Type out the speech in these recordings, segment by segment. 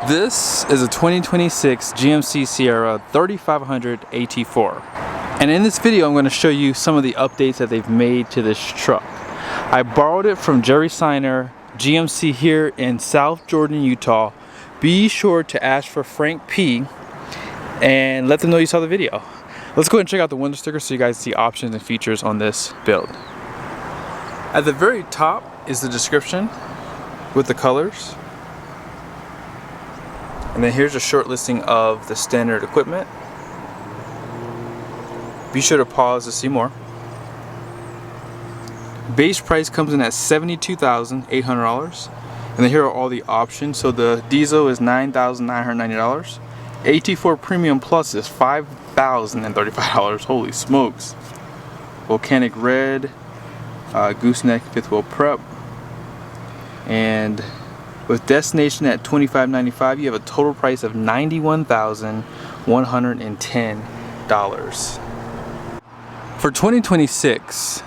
This is a 2026 GMC Sierra 3500 AT4. And in this video I'm going to show you some of the updates that they've made to this truck. I borrowed it from Jerry Seiner, GMC here in South Jordan, Utah. Be sure to ask for Frank P and let them know you saw the video. Let's go ahead and check out the window sticker so you guys see options and features on this build. At the very top is the description with the colors. And then here's a short listing of the standard equipment. Be sure to pause to see more. Base price comes in at $72,800. And then here are all the options. So the diesel is $9,990. AT4 Premium Plus is $5,035. Holy smokes. Volcanic Red, Gooseneck fifth wheel prep. And with destination at $25,995, you have a total price of $91,110. For 2026,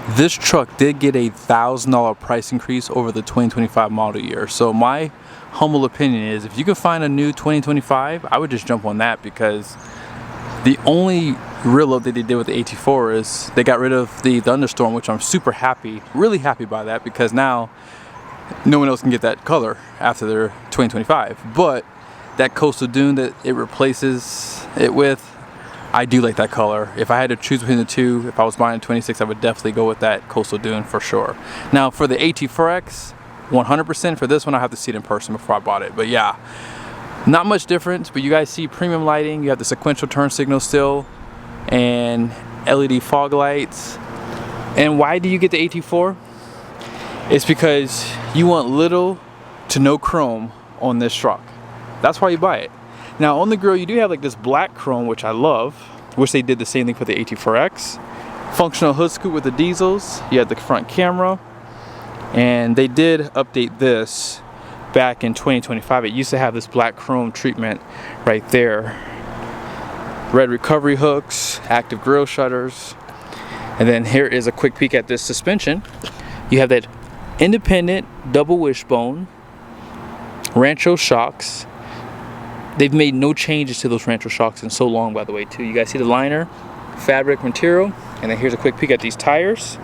this truck did get a $1,000 price increase over the 2025 model year. So my humble opinion is, if you can find a new 2025, I would just jump on that, because the only real update they did with the AT4 is they got rid of the thunderstorm, which I'm super happy, really happy by that, because now no one else can get that color after their 2025. But that coastal dune that it replaces it with, I do like that color. If I had to choose between the two, if I was buying a 26, I would definitely go with that coastal dune for sure. Now for the AT4X, 100%. For this one, I have to see it in person before I bought it. But yeah, not much difference, but you guys see premium lighting. You have the sequential turn signal still and LED fog lights. And why do you get the AT4? It's because you want little to no chrome on this truck. That's why you buy it. Now on the grill you do have like this black chrome, which I love. Wish they did the same thing for the AT4X. Functional hood scoop with the diesels. You have the front camera. And they did update this back in 2025. It used to have this black chrome treatment right there. Red recovery hooks, active grille shutters. And then here is a quick peek at this suspension. You have that independent double wishbone, Rancho shocks. They've made no changes to those Rancho shocks in so long, by the way, too. You guys see the liner, fabric material, and then here's a quick peek at these tires.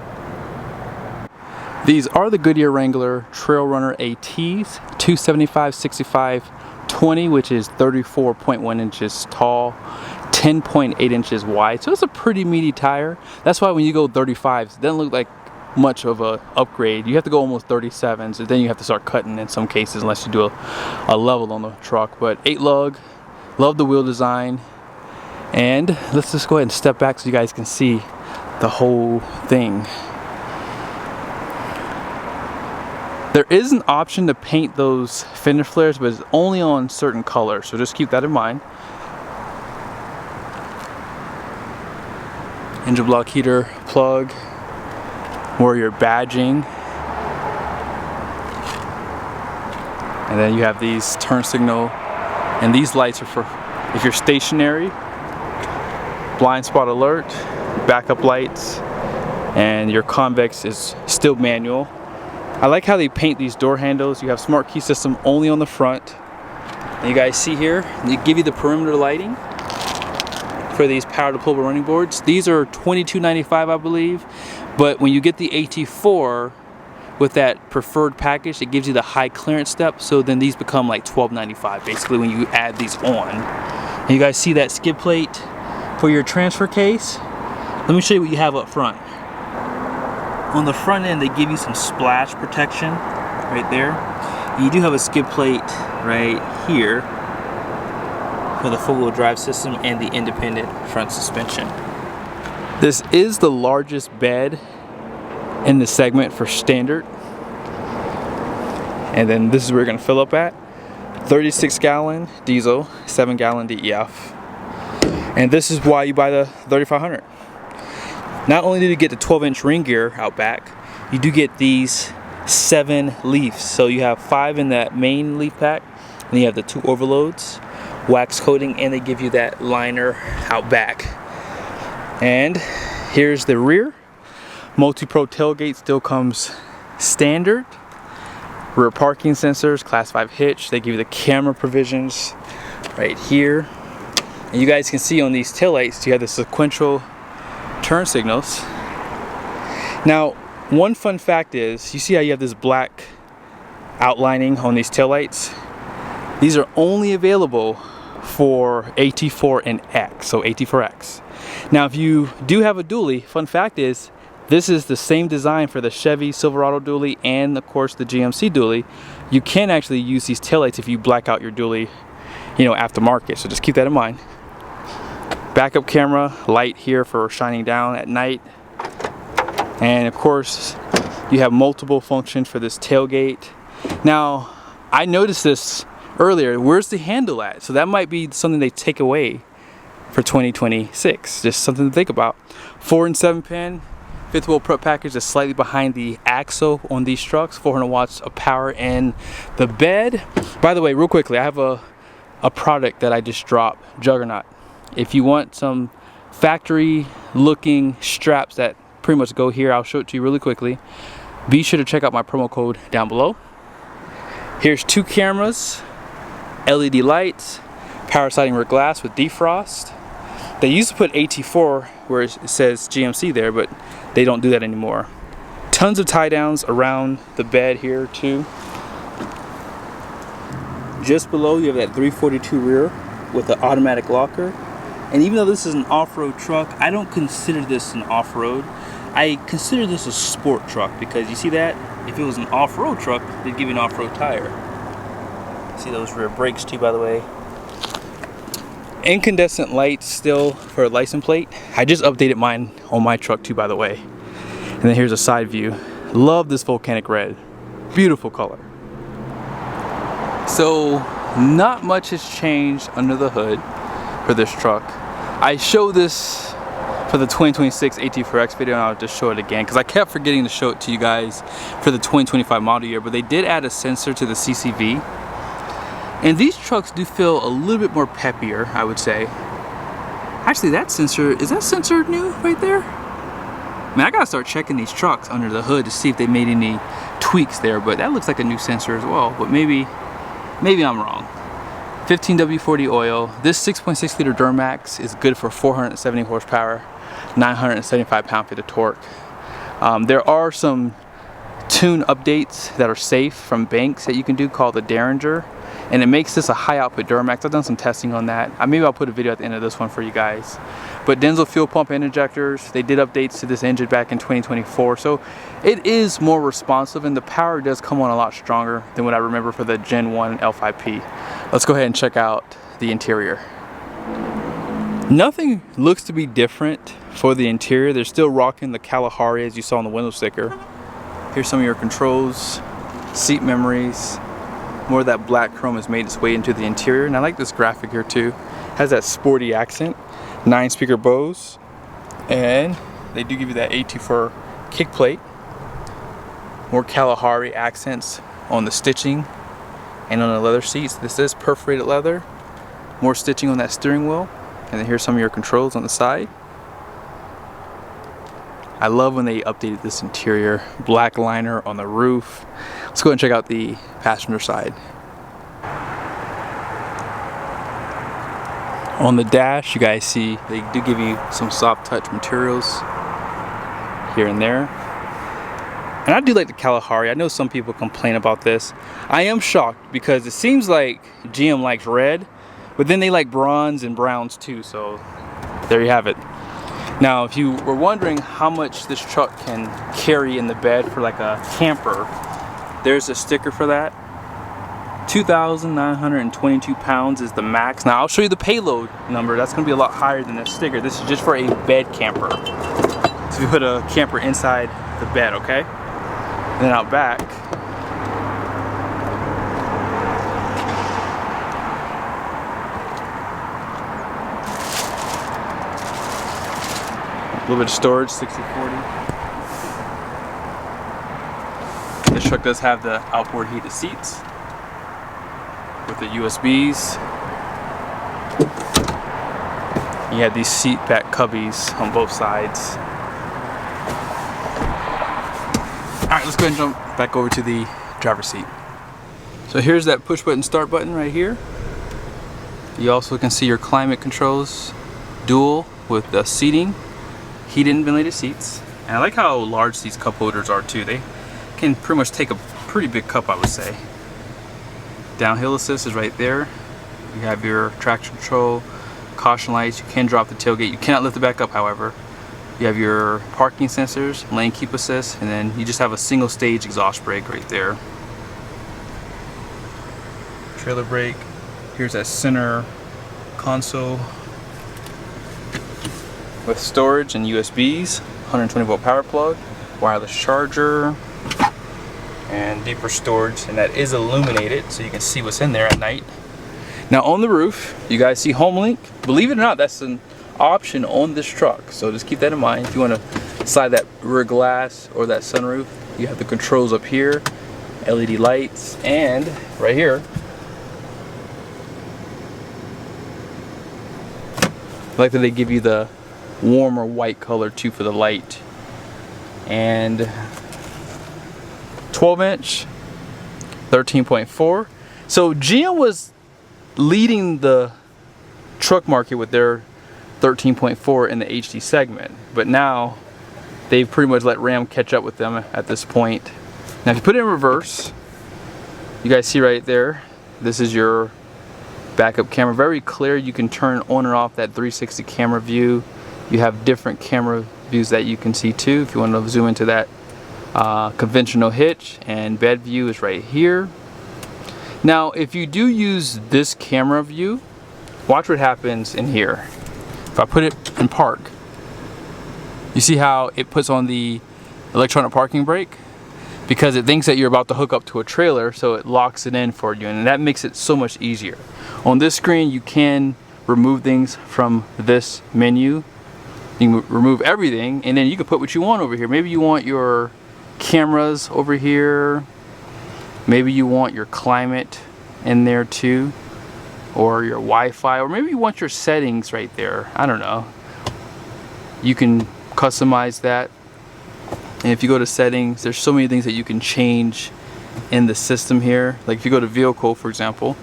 These are the Goodyear Wrangler Trail Runner ATs, 275/65/20, which is 34.1 inches tall, 10.8 inches wide. So it's a pretty meaty tire. That's why when you go 35s, it doesn't look like much of a upgrade. You have to go almost 37s, and then you have to start cutting in some cases unless you do a level on the truck. But 8 lug, love the wheel design. And let's just go ahead and step back so you guys can see the whole thing. There is an option to paint those fender flares, but it's only on certain colors, so just keep that in mind. Engine block heater plug, Warrior badging, and then you have these turn signal, and these lights are for if you're stationary, blind spot alert, backup lights, and your convex is still manual. I like how they paint these door handles. You have smart key system only on the front. And you guys see here, they give you the perimeter lighting for these power deployable running boards. These are $22.95, I believe. But when you get the AT4 with that preferred package, it gives you the high clearance step. So then these become like $12.95 basically when you add these on. And you guys see that skid plate for your transfer case. Let me show you what you have up front. On the front end, they give you some splash protection right there. You do have a skid plate right here for the four-wheel drive system and the independent front suspension. This is the largest bed in the segment for standard. And then this is where you're gonna fill up at. 36-gallon diesel, 7-gallon DEF. And this is why you buy the 3500. Not only do you get the 12-inch ring gear out back, you do get these 7 leafs. So you have 5 in that main leaf pack, and you have the 2 overloads, wax coating, and they give you that liner out back. And here's the rear. Multi-Pro tailgate still comes standard. Rear parking sensors, class 5 hitch. They give you the camera provisions right here. And you guys can see on these taillights, you have the sequential turn signals. Now, one fun fact is, you see how you have this black outlining on these taillights? These are only available for AT4 and X, so AT4X. Now, if you do have a dually, fun fact is, this is the same design for the Chevy Silverado dually and, of course, the GMC dually. You can actually use these taillights if you black out your dually, you know, aftermarket, so just keep that in mind. Backup camera, light here for shining down at night. And of course, you have multiple functions for this tailgate. Now, I noticed this earlier, where's the handle at? So that might be something they take away for 2026, just something to think about. 4 and 7 pin, 5th wheel prep package is slightly behind the axle on these trucks, 400 watts of power in the bed. By the way, real quickly, I have a product that I just dropped, Juggernaut. If you want some factory looking straps that pretty much go here, I'll show it to you really quickly. Be sure to check out my promo code down below. Here's 2 cameras, LED lights, power sliding rear glass with defrost. They used to put AT4 where it says GMC there, but they don't do that anymore. Tons of tie downs around the bed here too. Just below you have that 342 rear with the automatic locker. And even though this is an off-road truck, I don't consider this an off-road. I consider this a sport truck because you see that? If it was an off-road truck, they'd give you an off-road tire. See those rear brakes too, by the way. Incandescent lights still for a license plate. I just updated mine on my truck too, by the way. And then here's a side view. Love this volcanic red. Beautiful color. So, not much has changed under the hood for this truck. I showed this for the 2026 AT4X video, and I'll just show it again because I kept forgetting to show it to you guys for the 2025 model year, but they did add a sensor to the CCV. And these trucks do feel a little bit more peppier, I would say. Actually, that sensor, is that sensor new right there? I mean, I gotta start checking these trucks under the hood to see if they made any tweaks there, but that looks like a new sensor as well, but maybe I'm wrong. 15W40 oil. This 6.6 liter DURAMAX is good for 470 horsepower, 975 pound-feet of torque. There are some tune updates that are safe from Banks that you can do called the Derringer, and it makes this a high output DURAMAX. I've done some testing on that. Maybe I'll put a video at the end of this one for you guys. But Denso fuel pump and injectors, they did updates to this engine back in 2024, so it is more responsive and the power does come on a lot stronger than what I remember for the Gen 1 L5P. Let's go ahead and check out the interior. Nothing looks to be different for the interior. They're still rocking the Kalahari as you saw on the window sticker. Here's some of your controls, seat memories. More of that black chrome has made its way into the interior, and I like this graphic here too. Has that sporty accent. 9-speaker Bose, and they do give you that AT4 kick plate. More Kalahari accents on the stitching and on the leather seats. This is perforated leather. More stitching on that steering wheel, and then here's some of your controls on the side. I love when they updated this interior. Black liner on the roof. Let's go ahead and check out the passenger side. On the dash, you guys see they do give you some soft touch materials here and there. And I do like the Kalahari. I know some people complain about this. I am shocked because it seems like GM likes red, but then they like bronze and browns too, so there you have it. Now, if you were wondering how much this truck can carry in the bed for like a camper, there's a sticker for that. 2,922 pounds is the max. Now I'll show you the payload number. That's going to be a lot higher than this sticker. This is just for a bed camper. So you put a camper inside the bed, okay? And then out back, a little bit of storage, 60/40. This truck does have the outboard heated seats with the USBs. You have these seat back cubbies on both sides. Alright, let's go ahead and jump back over to the driver's seat. So here's that push button start button right here. You also can see your climate controls, dual with the seating, heated and ventilated seats. And I like how large these cup holders are too. They can pretty much take a pretty big cup, I would say. Downhill assist is right there. You have your traction control, caution lights. You can drop the tailgate. You cannot lift it back up, however. You have your parking sensors, lane keep assist, and then you just have a single stage exhaust brake right there. Trailer brake. Here's that center console with storage and USBs, 120 volt power plug, wireless charger, and deeper storage, and that is illuminated so you can see what's in there at night. Now on the roof, you guys see HomeLink. Believe it or not, that's an option on this truck, so just keep that in mind. If you want to slide that rear glass or that sunroof, you have the controls up here, LED lights, and right here, I like that they give you the warmer white color too for the light. And 12-inch, 13.4. So GM was leading the truck market with their 13.4 in the HD segment, but now they've pretty much let Ram catch up with them at this point. Now if you put it in reverse, you guys see right there, this is your backup camera, very clear. You can turn on or off that 360 camera view. You have different camera views that you can see too if you want to zoom into that conventional hitch, and bed view is right here. Now if you do use this camera view, watch what happens in here. If I put it in park, you see how it puts on the electronic parking brake? Because it thinks that you're about to hook up to a trailer, so it locks it in for you, and that makes it so much easier. On this screen, you can remove things from this menu. You can remove everything, and then you can put what you want over here. Maybe you want your cameras over here. Maybe you want your climate in there too, or your Wi-Fi, or maybe you want your settings right there. I don't know. You can customize that. And if you go to settings, there's so many things that you can change in the system here. Like if you go to vehicle, for example,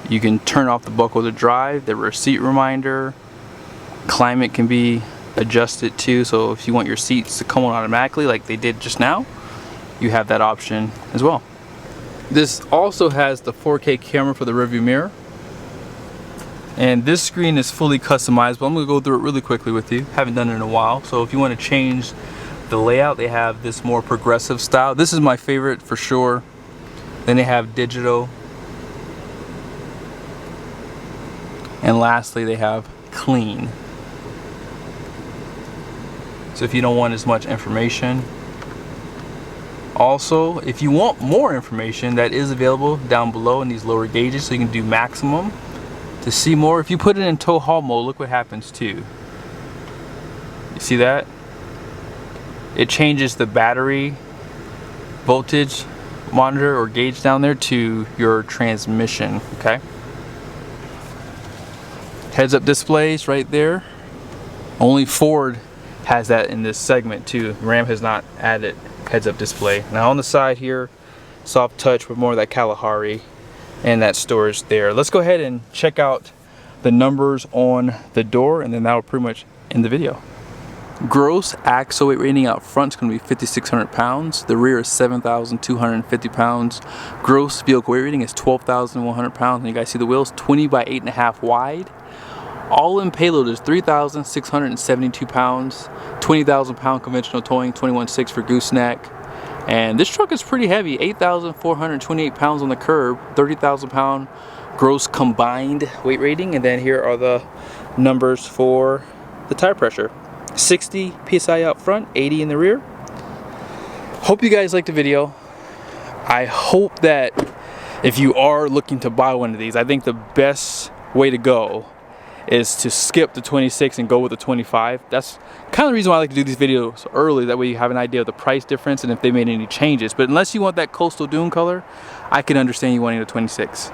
you can turn off the buckle to drive, the rear seat reminder, climate can be adjusted too. So if you want your seats to come on automatically like they did just now, you have that option as well. This also has the 4K camera for the rearview mirror. And this screen is fully customizable. I'm going to go through it really quickly with you. Haven't done it in a while. So if you want to change the layout, they have this more progressive style. This is my favorite for sure. Then they have digital. And lastly, they have clean. So if you don't want as much information. Also, if you want more information, that is available down below in these lower gauges, so you can do maximum. To see more, if you put it in tow haul mode, look what happens too. You see that? It changes the battery voltage monitor or gauge down there to your transmission, okay? Heads up displays right there. Only Ford has that in this segment too. Ram has not added heads up display. Now on the side here, soft touch with more of that Kalahari and that storage there. Let's go ahead and check out the numbers on the door, and then that'll pretty much end the video. Gross axle weight rating out front is going to be 5,600 pounds. The rear is 7,250 pounds. Gross vehicle weight rating is 12,100 pounds. And you guys see the wheels, 20 by 8.5 wide. All in payload is 3,672 pounds. 20,000 pound conventional towing, 21.6 for Gooseneck. And this truck is pretty heavy, 8,428 pounds on the curb, 30,000 pound gross combined weight rating. And then here are the numbers for the tire pressure. 60 PSI out front, 80 in the rear. Hope you guys liked the video. I hope that if you are looking to buy one of these, I think the best way to go is to skip the 26 and go with the 25. That's kind of the reason why I like to do these videos early. That way you have an idea of the price difference and if they made any changes. But unless you want that coastal dune color, I can understand you wanting the 26.